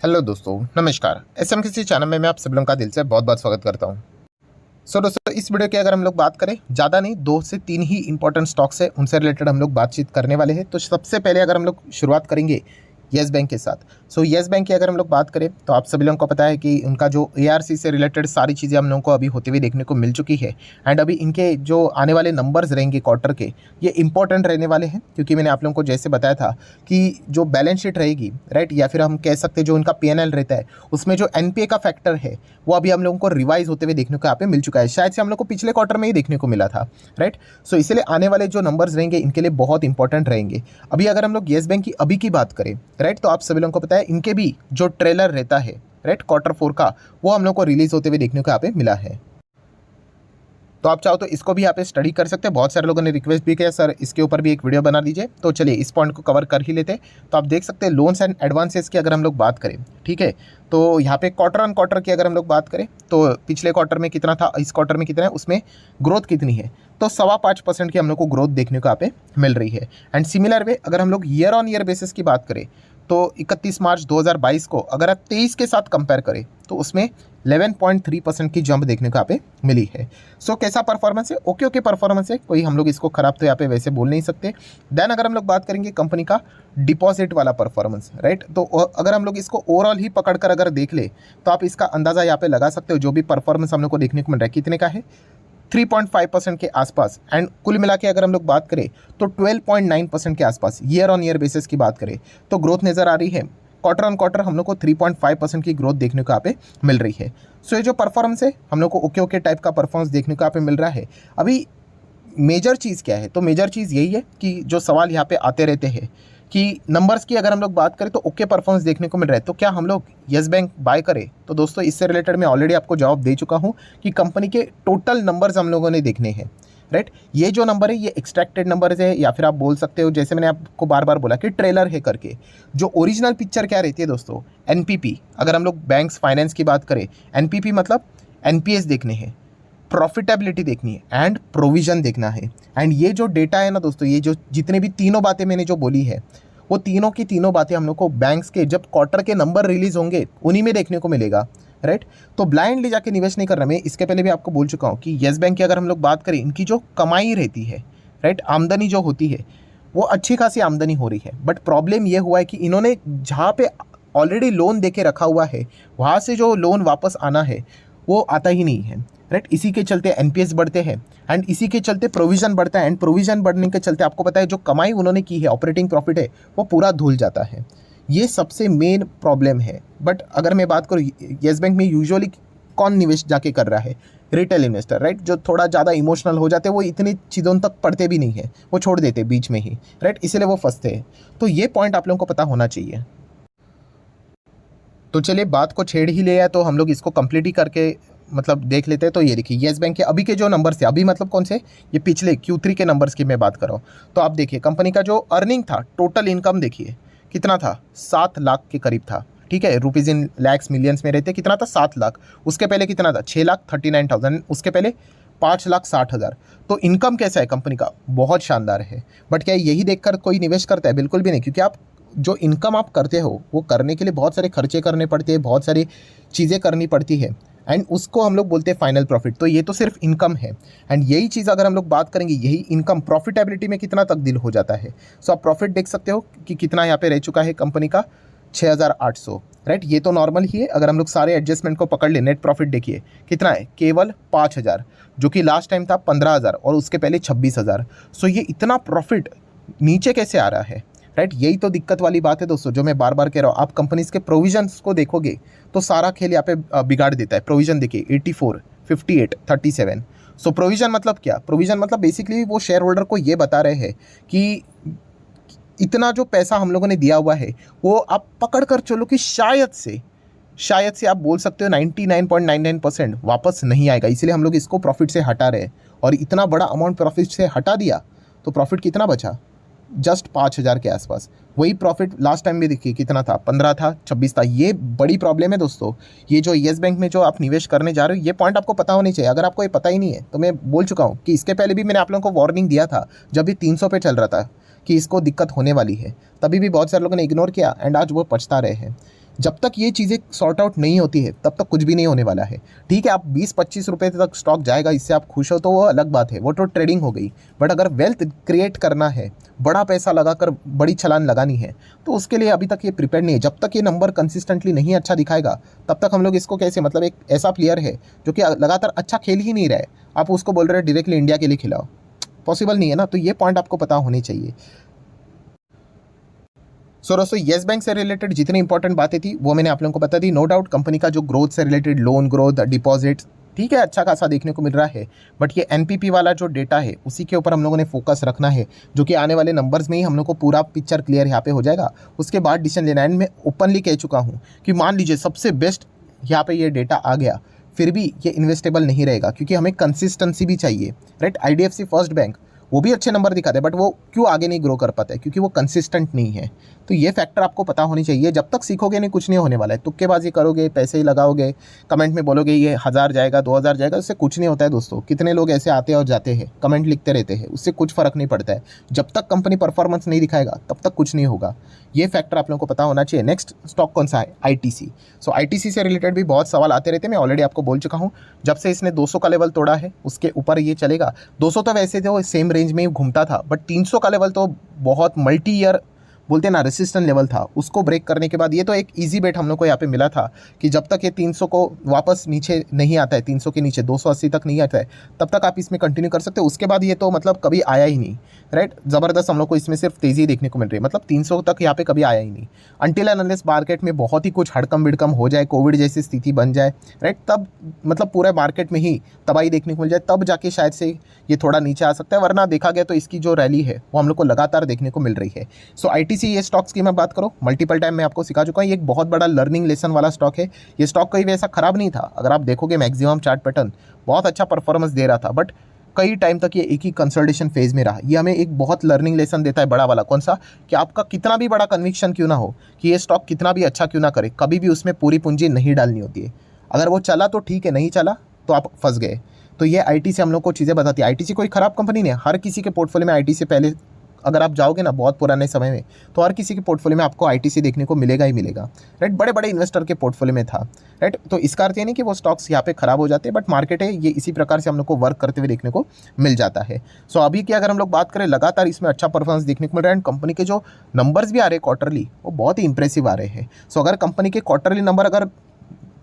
Hello दोस्तों, नमस्कार। SMKC channel में मैं आप सभी लोगों का दिल से बहुत बहुत स्वागत करता हूं। दोस्तों, इस वीडियो की अगर हम लोग बात करें, ज़्यादा नहीं, 2 से 3 ही इंपॉर्टेंट स्टॉक्स है, उनसे रिलेटेड हम लोग बातचीत करने वाले हैं। तो सबसे पहले अगर हम लोग शुरुआत करेंगे येस बैंक के साथ। येस बैंक की अगर हम लोग बात करें तो आप सभी लोगों को पता है कि उनका जो एआरसी से रिलेटेड सारी चीज़ें हम लोगों को अभी होते हुए देखने को मिल चुकी है। एंड अभी इनके जो आने वाले नंबर्स रहेंगे क्वार्टर के, ये इंपॉर्टेंट रहने वाले हैं, क्योंकि मैंने आप लोगों को जैसे बताया था कि जो बैलेंस शीट रहेगी, राइट, या फिर हम कह सकते हैं जो उनका पीएनएल रहता है, उसमें जो एनपीए का फैक्टर है वो अभी हम लोगों को रिवाइज होते हुए देखने को यहाँ पे मिल चुका है। शायद से हम लोग को पिछले क्वार्टर में ही देखने को मिला था, राइट। इसलिए आने वाले जो नंबर्स रहेंगे इनके लिए बहुत इंपॉर्टेंट रहेंगे। अभी अगर हम लोग येस बैंक की अभी की बात करें, राइट, तो आप सभी लोगों को पता है इनके भी जो ट्रेलर रहता है, राइट, क्वार्टर 4 का, वो हम लोग को रिलीज होते हुए देखने को यहाँ पे मिला है। तो आप चाहो तो इसको भी यहाँ पे स्टडी कर सकते हैं। बहुत सारे लोगों ने रिक्वेस्ट भी किया, सर इसके ऊपर भी एक वीडियो बना दीजिए। तो चलिए इस पॉइंट को कवर कर ही लेते हैं। तो आप देख सकते हैं लोन्स एंड एडवांसेस की अगर हम लोग बात करें, ठीक है, तो यहाँ पे क्वार्टर ऑन क्वार्टर की अगर हम लोग बात करें तो पिछले क्वार्टर में कितना था, इस क्वार्टर में कितना है, उसमें ग्रोथ कितनी है, तो 5.25% की हम लोग को ग्रोथ देखने को यहाँ पे मिल रही है। एंड सिमिलर वे अगर हम लोग ईयर ऑन ईयर बेसिस की बात करें तो 31 मार्च 2022 को अगर आप 23 के साथ कंपेयर करें तो उसमें 11.3% की जंप देखने को यहाँ पे मिली है। कैसा परफॉर्मेंस है? ओके परफॉर्मेंस है, कोई हम लोग इसको खराब तो यहाँ पे वैसे बोल नहीं सकते। देन अगर हम लोग बात करेंगे कंपनी का डिपॉजिट वाला परफॉर्मेंस, राइट, तो अगर हम लोग इसको ओवरऑल ही पकड़ कर अगर देख ले तो आप इसका अंदाज़ा यहाँ पे लगा सकते हो। जो भी परफॉर्मेंस हम लोग को देखने को मिल रहा है कितने का है, 3.5% के आसपास। एंड कुल मिला के अगर हम लोग बात करें तो 12.9% के आसपास ईयर ऑन ईयर बेसिस की बात करें तो ग्रोथ नज़र आ रही है। क्वार्टर ऑन क्वार्टर हम लोग को 3.5% की ग्रोथ देखने को यहाँ पे मिल रही है। ये जो परफॉर्मेंस है हम लोग को ओके टाइप का परफॉर्मेंस देखने को यहाँ पे मिल रहा है। अभी मेजर चीज़ क्या है, तो मेजर चीज़ यही है कि जो सवाल यहाँ पे आते रहते हैं कि नंबर्स की अगर हम लोग बात करें तो ओके परफॉर्मेंस देखने को मिल रहा है, तो क्या हम लोग येस बैंक बाय करें? तो दोस्तों इससे रिलेटेड मैं ऑलरेडी आपको जवाब दे चुका हूँ कि कंपनी के टोटल नंबर्स हम लोगों ने देखने हैं, राइट। ये जो नंबर है ये एक्सट्रैक्टेड नंबर्स है, या फिर आप बोल सकते हो जैसे मैंने आपको बार बार बोला कि ट्रेलर है करके। जो ओरिजिनल पिक्चर क्या रहती है दोस्तों, एनपीपी। अगर हम लोग बैंक्स फाइनेंस की बात करें, एनपीपी मतलब एनपीएस देखने हैं, प्रॉफिटेबिलिटी देखनी है एंड प्रोविजन देखना है। एंड ये जो डेटा है ना दोस्तों, ये जो जितने भी तीनों बातें मैंने जो बोली है वो तीनों की तीनों बातें हम लोग को बैंक्स के जब क्वार्टर के नंबर रिलीज होंगे उन्हीं में देखने को मिलेगा, राइट। तो ब्लाइंडली जाके निवेश नहीं कर रहा। मैं इसके पहले भी आपको बोल चुका हूँ कि येस बैंक की अगर हम लोग बात करें, इनकी जो कमाई रहती है, राइट, आमदनी जो होती है वो अच्छी खासी आमदनी हो रही है। बट प्रॉब्लम ये हुआ है कि इन्होंने जहाँ पे ऑलरेडी लोन दे के रखा हुआ है वहाँ से जो लोन वापस आना है वो आता ही नहीं है, राइट। इसी के चलते एनपीएस बढ़ते हैं एंड इसी के चलते प्रोविजन बढ़ता है। एंड प्रोविजन बढ़ने के चलते आपको पता है जो कमाई उन्होंने की है, ऑपरेटिंग प्रॉफिट है, वो पूरा धुल जाता है। ये सबसे मेन प्रॉब्लम है। बट अगर मैं बात करूँ येस बैंक में यूजुअली कौन निवेश जाके कर रहा है, रिटेल इन्वेस्टर, राइट, जो थोड़ा ज़्यादा इमोशनल हो जाते हैं, वो इतनी चीज़ों तक पढ़ते भी नहीं है, वो छोड़ देते बीच में ही, राइट, इसीलिए वो फंसते हैं। तो ये पॉइंट आप लोगों को पता होना चाहिए। तो चलिए बात को छेड़ ही लिया तो हम लोग इसको कंप्लीट ही करके मतलब देख लेते हैं। तो ये देखिए येस बैंक के अभी के जो नंबर्स थे, अभी मतलब कौन से, ये पिछले Q3 के नंबर्स की मैं बात कर रहा हूँ। तो आप देखिए कंपनी का जो अर्निंग था, टोटल इनकम देखिए कितना था, 7 लाख के करीब था, ठीक है। रुपीज़ इन लैक्स मिलियंस में रहते कितना था, 7 लाख। उसके पहले कितना था, 6,39,000। उसके पहले 5,60,000। तो इनकम कैसा है कंपनी का, बहुत शानदार है। बट क्या यही देखकर कोई निवेश करता है? बिल्कुल भी नहीं, क्योंकि आप जो इनकम आप करते हो वो करने के लिए बहुत सारे खर्चे करने पड़ते हैं, बहुत सारी चीज़ें करनी पड़ती है एंड उसको हम लोग बोलते हैं फाइनल प्रॉफिट। तो ये तो सिर्फ इनकम है। एंड यही चीज़ अगर हम लोग बात करेंगे, यही इनकम प्रॉफिटेबिलिटी में कितना तब्दील हो जाता है। आप प्रॉफिट देख सकते हो कि कितना यहाँ पे रह चुका है कंपनी का, 6,800, राइट। ये तो नॉर्मल ही है। अगर हम लोग सारे एडजस्टमेंट को पकड़ ले, नेट प्रॉफिट देखिए कितना है, केवल 5,000, जो कि लास्ट टाइम था 15,000 और उसके पहले 26,000। ये इतना प्रॉफिट नीचे कैसे आ रहा है, राइट। यही तो दिक्कत वाली बात है दोस्तों, जो मैं बार बार कह रहा हूँ। आप कंपनीज के प्रोविजंस को देखोगे तो सारा खेल यहाँ पे बिगाड़ देता है। प्रोविजन देखिए 84, 58, 37। प्रोविजन मतलब क्या, प्रोविजन मतलब बेसिकली वो शेयर होल्डर को ये बता रहे हैं कि इतना जो पैसा हम लोगों ने दिया हुआ है वो आप पकड़ कर चलो कि शायद से आप बोल सकते हो 99.99% वापस नहीं आएगा, इसलिए हम लोग इसको प्रॉफिट से हटा रहे हैं। और इतना बड़ा अमाउंट प्रॉफिट से हटा दिया तो प्रॉफिट कितना बचा, जस्ट 5,000 के आसपास। वही प्रॉफिट लास्ट टाइम भी देखिए कितना था, 15 था, 26 था। ये बड़ी प्रॉब्लम है दोस्तों। ये जो येस बैंक में जो आप निवेश करने जा रहे हो, ये पॉइंट आपको पता होनी चाहिए। अगर आपको ये पता ही नहीं है तो मैं बोल चुका हूँ कि इसके पहले भी मैंने आप लोगों को वार्निंग दिया था, जब भी 300 पे चल रहा था कि इसको दिक्कत होने वाली है। तभी भी बहुत सारे लोगों ने इग्नोर किया एंड आज वो पछता रहे हैं। जब तक ये चीज़ें सॉर्ट आउट नहीं होती है तब तक कुछ भी नहीं होने वाला है। ठीक है, आप 20-25 रुपये तक स्टॉक जाएगा, इससे आप खुश हो तो वो अलग बात है, वो तो ट्रेडिंग हो गई। बट अगर वेल्थ क्रिएट करना है, बड़ा पैसा लगाकर बड़ी छलांग लगानी है, तो उसके लिए अभी तक ये प्रिपेयर नहीं है। जब तक ये नंबर कंसिस्टेंटली नहीं अच्छा दिखाएगा तब तक हम लोग इसको कैसे, मतलब एक ऐसा प्लेयर है जो कि लगातार अच्छा खेल ही नहीं रहा है, आप उसको बोल रहे हो डायरेक्टली इंडिया के लिए खिलाओ, पॉसिबल नहीं है ना। तो ये पॉइंट आपको पता होनी चाहिए। सो दोस्तों, येस बैंक से रिलेटेड जितनी इंपॉर्टेंट बातें थी वो मैंने आप लोगों को बता दी। नो डाउट कंपनी का जो ग्रोथ से रिलेटेड लोन ग्रोथ, डिपॉजिट्स, ठीक है, अच्छा खासा देखने को मिल रहा है। बट ये एनपीपी वाला जो डेटा है उसी के ऊपर हम लोगों ने फोकस रखना है, जो कि आने वाले नंबर्स में ही हम लोग को पूरा पिक्चर क्लियर यहाँ पे हो जाएगा। उसके बाद डिसीजन लेना है। एंड मैं ओपनली कह चुका हूँ कि मान लीजिए सबसे बेस्ट यहाँ पे ये डेटा आ गया, फिर भी ये इन्वेस्टेबल नहीं रहेगा, क्योंकि हमें कंसिस्टेंसी भी चाहिए, राइट। आईडीएफसी फर्स्ट बैंक वो भी अच्छे नंबर दिखाते हैं, बट वो क्यों आगे नहीं ग्रो कर पाते हैं? क्योंकि वो कंसिस्टेंट नहीं है। तो ये फैक्टर आपको पता होनी चाहिए। जब तक सीखोगे नहीं कुछ नहीं होने वाला है। तुक्केबाजी करोगे, पैसे ही लगाओगे, कमेंट में बोलोगे ये 1000 जाएगा 2000 जाएगा, उससे कुछ नहीं होता है दोस्तों। कितने लोग ऐसे आते हैं और जाते हैं, कमेंट लिखते रहते हैं, उससे कुछ फर्क नहीं पड़ता है। जब तक कंपनी परफॉर्मेंस नहीं दिखाएगा तब तक कुछ नहीं होगा। ये फैक्टर आप लोगों को पता होना चाहिए। नेक्स्ट स्टॉक कौन सा है? आईटीसी। सो आईटीसी से रिलेटेड भी बहुत सवाल आते रहते हैं, मैं ऑलरेडी आपको बोल चुका हूँ। जब से इसने 200 का लेवल तोड़ा है उसके ऊपर ये चलेगा। 200 तो वैसे तो सेम रेंज में ही घूमता था, बट 300 का लेवल तो बहुत मल्टी ईयर बोलते हैं ना रेसिस्टेंट लेवल था, उसको ब्रेक करने के बाद ये तो एक इजी बेट हम लोग को यहाँ पे मिला था कि जब तक ये 300 को वापस नीचे नहीं आता है, 300 के नीचे 280 तक नहीं आता है, तब तक आप इसमें कंटिन्यू कर सकते हो। उसके बाद ये तो मतलब कभी आया ही नहीं, राइट। ज़बरदस्त हम लोग को इसमें सिर्फ तेज़ी देखने को मिल रही है, मतलब 300 तक यहाँ पे कभी आया ही नहीं। अनटिल एंड अनलेस मार्केट में बहुत ही कुछ हड़कम बिड़कम हो जाए, कोविड जैसी स्थिति बन जाए, राइट, तब मतलब पूरे मार्केट में ही तबाही देखने को मिल जाए, तब जाके शायद से ये थोड़ा नीचे आ सकता है। वरना देखा गया तो इसकी जो रैली है वो हम लोग को लगातार देखने को मिल रही है। सो आईटीसी ये स्टॉक्स की मैं बात करूँ, मल्टीपल टाइम मैं आपको सिखा चुका हूँ, ये एक बहुत बड़ा लर्निंग लेसन वाला स्टॉक है। ये स्टॉक कहीं वैसा खराब नहीं था, अगर आप देखोगे मैक्सिमम चार्ट पैटर्न बहुत अच्छा परफॉर्मेंस दे रहा था, बट कई टाइम तक ये एक ही कंसोलिडेशन फेज में रहा। ये हमें एक बहुत लर्निंग लेसन देता है बड़ा वाला। कौन सा? कि आपका कितना भी बड़ा कन्विक्शन क्यों ना हो, कि ये स्टॉक कितना भी अच्छा क्यों ना करे, कभी भी उसमें पूरी पूंजी नहीं डालनी होती है। अगर वो चला तो ठीक है, नहीं चला तो आप फंस गए। तो ये आईटीसी हम लोग को चीज़ें बताती है। आईटीसी कोई खराब कंपनी नहीं है, हर किसी के पोर्टफोलियो में आईटीसी पहले अगर आप जाओगे ना बहुत पुराने समय में, तो हर किसी के पोर्टफोलियो में आपको आईटीसी देखने को मिलेगा ही मिलेगा, राइट। बड़े बड़े इन्वेस्टर के पोर्टफोलियो में था, राइट। तो इसका अर्थ ये नहीं कि वो स्टॉक्स यहाँ पे खराब हो जाते हैं, बट मार्केट है ये इसी प्रकार से हम लोग को वर्क करते हुए देखने को मिल जाता है। सो अभी की अगर हम लोग बात करें, लगातार इसमें अच्छा परफॉर्मेंस देखने को मिल रहा है। एंड कंपनी के जो नंबर्स भी आ रहे हैं क्वार्टरली, वो बहुत ही इंप्रेसिव आ रहे हैं। सो अगर कंपनी के क्वार्टरली नंबर अगर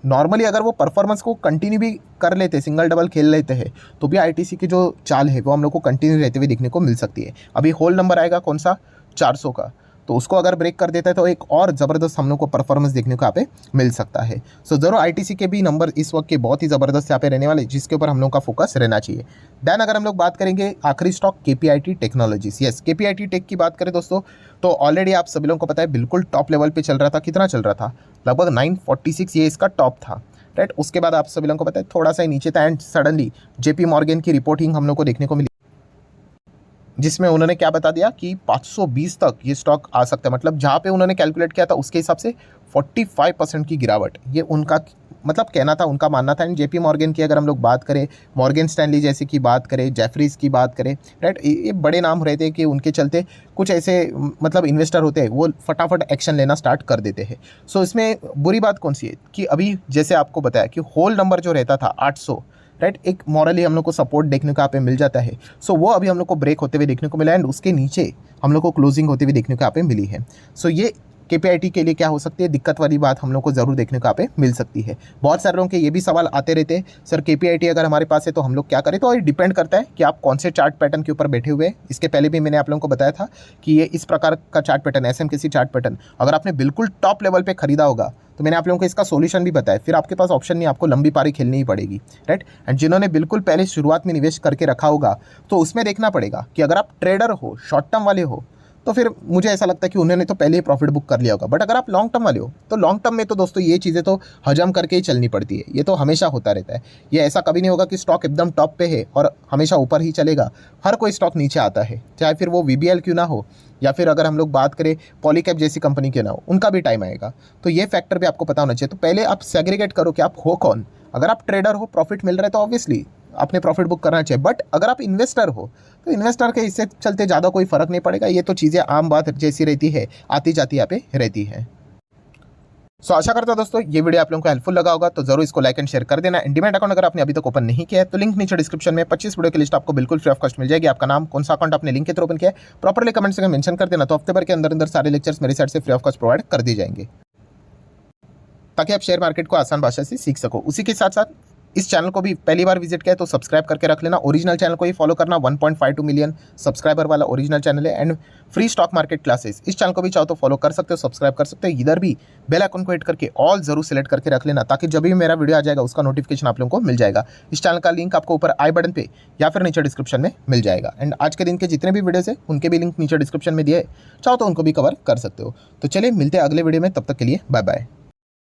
नॉर्मली अगर वो परफॉर्मेंस को कंटिन्यू भी कर लेते, सिंगल डबल खेल लेते हैं, तो भी आईटीसी की जो चाल है वो हम लोग को कंटिन्यू रहते हुए देखने को मिल सकती है। अभी होल नंबर आएगा कौन सा? 400 का, तो उसको अगर ब्रेक कर देता है तो एक और ज़बरदस्त हम लोग को परफॉर्मेंस देखने को यहाँ पे मिल सकता है। सो ज़रूर आईटीसी के भी नंबर इस वक्त के बहुत ही ज़बरदस्त यहाँ पे रहने वाले, जिसके ऊपर हम लोग का फोकस रहना चाहिए। देन अगर हम लोग बात करेंगे आखिरी stock KPIT technologies. Yes, KPIT tech की बात करें दोस्तों, तो ऑलरेडी आप सभी लोगों को पता है बिल्कुल टॉप लेवल पे चल रहा था। कितना चल रहा था? लगभग 946, ये इसका टॉप था, राइट। उसके बाद आप सभी लोगों को पता है थोड़ा सा ही नीचे था, एंड सडनली जेपी मॉर्गन की रिपोर्टिंग हम लोग को देखने को मिली, जिसमें उन्होंने क्या बता दिया कि 520 तक ये स्टॉक आ सकता है। मतलब जहाँ पे उन्होंने कैलकुलेट किया था उसके हिसाब से 45% की गिरावट, ये उनका मतलब कहना था, उनका मानना था। एंड जेपी मॉर्गन की अगर हम लोग बात करें, मॉर्गन स्टैनली जैसे की बात करें, जेफरीज की बात करें, राइट, ये बड़े नाम रहते हैं कि उनके चलते कुछ ऐसे मतलब इन्वेस्टर होते हैं वो फटाफट एक्शन लेना स्टार्ट कर देते हैं। सो इसमें बुरी बात कौन सी है कि अभी जैसे आपको बताया कि होल नंबर जो रहता था 800, राइट, एक मॉरली हम लोग को सपोर्ट देखने को यहाँ पे मिल जाता है। सो वो अभी हम लोग को ब्रेक होते हुए देखने को मिला, एंड उसके नीचे हम लोग को क्लोजिंग होते हुए देखने को यहाँ पे मिली है। सो ये केपीआईटी के लिए क्या हो सकती है दिक्कत वाली बात हम लोग को ज़रूर देखने को यहाँ पे मिल सकती है। बहुत सारे लोगों के ये भी सवाल आते रहते हैं, सर केपीआईटी अगर हमारे पास है तो हम लोग क्या करें? तो ये डिपेंड करता है कि आप कौन से चार्ट पैटर्न के ऊपर बैठे हुए हैं। इसके पहले भी मैंने आप लोगों को बताया था कि ये इस प्रकार का chart pattern, SMKC chart pattern, अगर आपने बिल्कुल टॉप लेवल पे खरीदा होगा तो मैंने आप लोगों को इसका सॉल्यूशन भी बताया, फिर आपके पास ऑप्शन नहीं, आपको लंबी पारी खेलनी ही पड़ेगी, राइट। एंड जिन्होंने बिल्कुल पहले शुरुआत में निवेश करके रखा होगा तो उसमें देखना पड़ेगा कि अगर आप ट्रेडर हो, शॉर्ट टर्म वाले हो, तो फिर मुझे ऐसा लगता है कि उन्होंने तो पहले ही प्रॉफिट बुक कर लिया होगा। बट अगर आप लॉन्ग टर्म वाले हो तो लॉन्ग टर्म में तो दोस्तों ये चीज़ें तो हजम करके ही चलनी पड़ती है, ये तो हमेशा होता रहता है। ये ऐसा कभी नहीं होगा कि स्टॉक एकदम टॉप पे है और हमेशा ऊपर ही चलेगा, हर कोई स्टॉक नीचे आता है, चाहे फिर वो वीबीएल क्यों ना हो, या फिर अगर हम लोग बात करें पॉलीकैप जैसी कंपनी क्यों ना हो, उनका भी टाइम आएगा। तो ये फैक्टर भी आपको पता होना चाहिए। तो पहले आप सेग्रीगेट करो कि आप हो कौन। अगर आप ट्रेडर हो, प्रॉफिट मिल रहा है तो ऑब्वियसली आपने प्रॉफिट बुक करना चाहिए। बट अगर आप इन्वेस्टर हो तो इन्वेस्टर के इससे चलते ज़्यादा कोई फ़र्क नहीं पड़ेगा, ये तो चीज़ें आम बात जैसी रहती है, आती जाती यहाँ पे रहती है। सो आशा करता हूं दोस्तों ये वीडियो आप लोगों को हेल्पफुल लगा होगा, तो जरूर इसको लाइक एंड शेयर कर देना। डीमैट अकाउंट अगर आपने अभी तक ओपन नहीं किया है तो लिंक नीचे डिस्क्रिप्शन में 25 वीडियो की लिस्ट आपको बिल्कुल फ्री ऑफ कॉस्ट मिल जाएगी। आपका नाम, कौन सा अकाउंट आपने लिंक के थ्रू ओपन किया है, प्रॉपर्ली कमेंट्स में मेंशन कर देना, तो हफ्ते भर के अंदर अंदर सारे लेक्चर्स मेरी साइड से फ्री ऑफ कॉस्ट प्रोवाइड कर दिए जाएंगे, ताकि आप शेयर मार्केट को आसान भाषा से सीख सको। उसी के साथ साथ इस चैनल को भी पहली बार विजिट किया है तो सब्सक्राइब करके रख लेना। ओरिजिनल चैनल को ही फॉलो करना, 1.52 मिलियन सब्सक्राइबर वाला ओरिजिनल चैनल है। And free stock market classes, इस चैनल को भी चाहो तो फॉलो कर सकते हो, सब्सक्राइब कर सकते हो। इधर भी बेल आइकन को हिट करके ऑल जरूर सेलेक्ट करके रख लेना, ताकि जब भी मेरा वीडियो आ जाएगा उसका नोटिफिकेशन आप लोगों को मिल जाएगा। इस चैनल का लिंक आपको ऊपर आई बटन पे या फिर नीचे डिस्क्रिप्शन में मिल जाएगा। एंड आज के दिन के जितने भी वीडियोस है उनके भी लिंक नीचे डिस्क्रिप्शन में दिए, चाहो तो उनको भी कवर कर सकते हो। तो चलिए मिलते हैं अगले वीडियो में, तब तक के लिए बाय बाय।